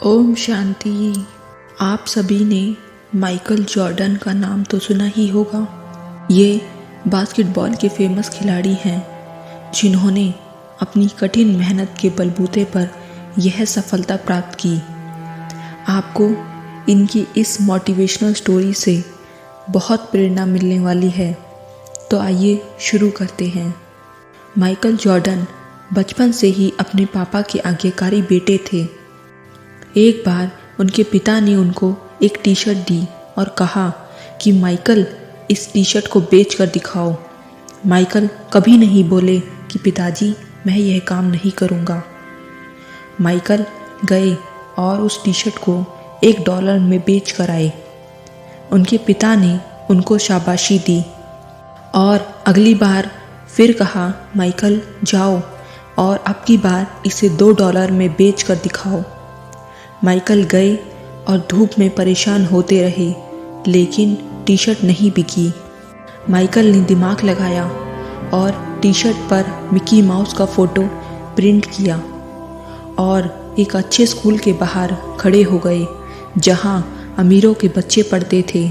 ओम शांति। आप सभी ने माइकल जॉर्डन का नाम तो सुना ही होगा। ये बास्केटबॉल के फेमस खिलाड़ी हैं जिन्होंने अपनी कठिन मेहनत के बलबूते पर यह सफलता प्राप्त की। आपको इनकी इस मोटिवेशनल स्टोरी से बहुत प्रेरणा मिलने वाली है। तो आइए शुरू करते हैं। माइकल जॉर्डन बचपन से ही अपने पापा के आज्ञाकारी बेटे थे। एक बार उनके पिता ने उनको एक टी शर्ट दी और कहा कि माइकल, इस टी शर्ट को बेच कर दिखाओ। माइकल कभी नहीं बोले कि पिताजी मैं यह काम नहीं करूँगा। माइकल गए और उस टी शर्ट को $1 में बेच कर आए। उनके पिता ने उनको शाबाशी दी और अगली बार फिर कहा, माइकल जाओ और अब की बार इसे $2 में बेच कर दिखाओ। माइकल गए और धूप में परेशान होते रहे, लेकिन टी शर्ट नहीं बिकी। माइकल ने दिमाग लगाया और टी शर्ट पर मिकी माउस का फ़ोटो प्रिंट किया और एक अच्छे स्कूल के बाहर खड़े हो गए जहां अमीरों के बच्चे पढ़ते थे।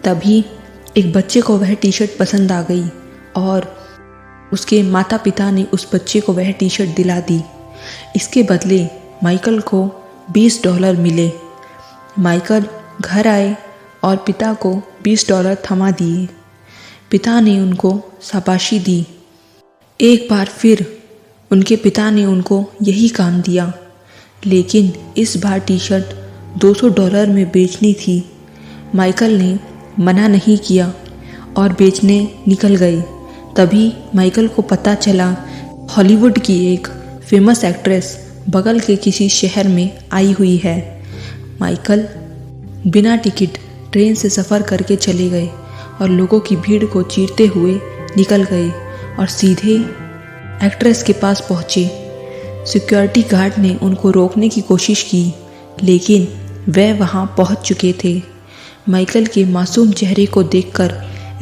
तभी एक बच्चे को वह टी शर्ट पसंद आ गई और उसके माता पिता ने उस बच्चे को वह टी शर्ट दिला दी। इसके बदले माइकल को $20 मिले। माइकल घर आए और पिता को $20 थमा दिए। पिता ने उनको शाबाशी दी। एक बार फिर उनके पिता ने उनको यही काम दिया, लेकिन इस बार टी शर्ट $200 में बेचनी थी। माइकल ने मना नहीं किया और बेचने निकल गए। तभी माइकल को पता चला हॉलीवुड की एक फेमस एक्ट्रेस बगल के किसी शहर में आई हुई है। माइकल बिना टिकट ट्रेन से सफ़र करके चले गए और लोगों की भीड़ को चीरते हुए निकल गए और सीधे एक्ट्रेस के पास पहुँचे। सिक्योरिटी गार्ड ने उनको रोकने की कोशिश की, लेकिन वह वहाँ पहुँच चुके थे। माइकल के मासूम चेहरे को देखकर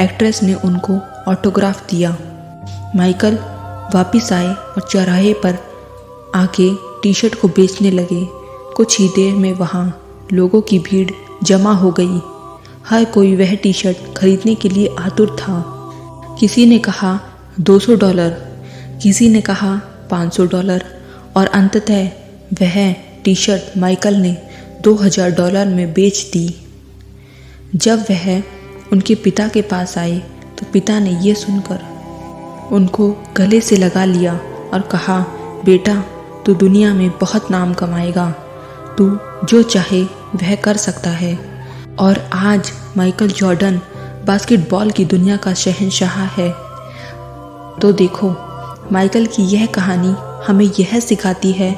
एक्ट्रेस ने उनको ऑटोग्राफ दिया। माइकल वापस आए और चौराहे पर आके टी शर्ट को बेचने लगे। कुछ ही देर में वहाँ लोगों की भीड़ जमा हो गई। हर कोई वह टी शर्ट खरीदने के लिए आतुर था। किसी ने कहा $200, किसी ने कहा $500 और अंततः वह टी शर्ट माइकल ने $2000 में बेच दी। जब वह उनके पिता के पास आए तो पिता ने ये सुनकर उनको गले से लगा लिया और कहा, बेटा तू दुनिया में बहुत नाम कमाएगा, तू जो चाहे वह कर सकता है। और आज माइकल जॉर्डन बास्केटबॉल की दुनिया का शहंशाह है। तो देखो, माइकल की यह कहानी हमें यह सिखाती है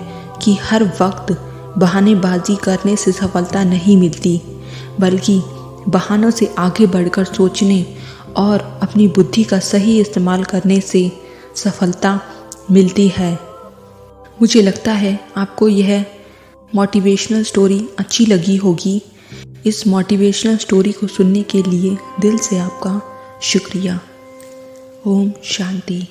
कि हर वक्त बहानेबाजी करने से सफलता नहीं मिलती, बल्कि बहानों से आगे बढ़कर सोचने और अपनी बुद्धि का सही इस्तेमाल करने से सफलता मिलती है। मुझे लगता है आपको यह मोटिवेशनल स्टोरी अच्छी लगी होगी। इस मोटिवेशनल स्टोरी को सुनने के लिए दिल से आपका शुक्रिया। ओम शांति।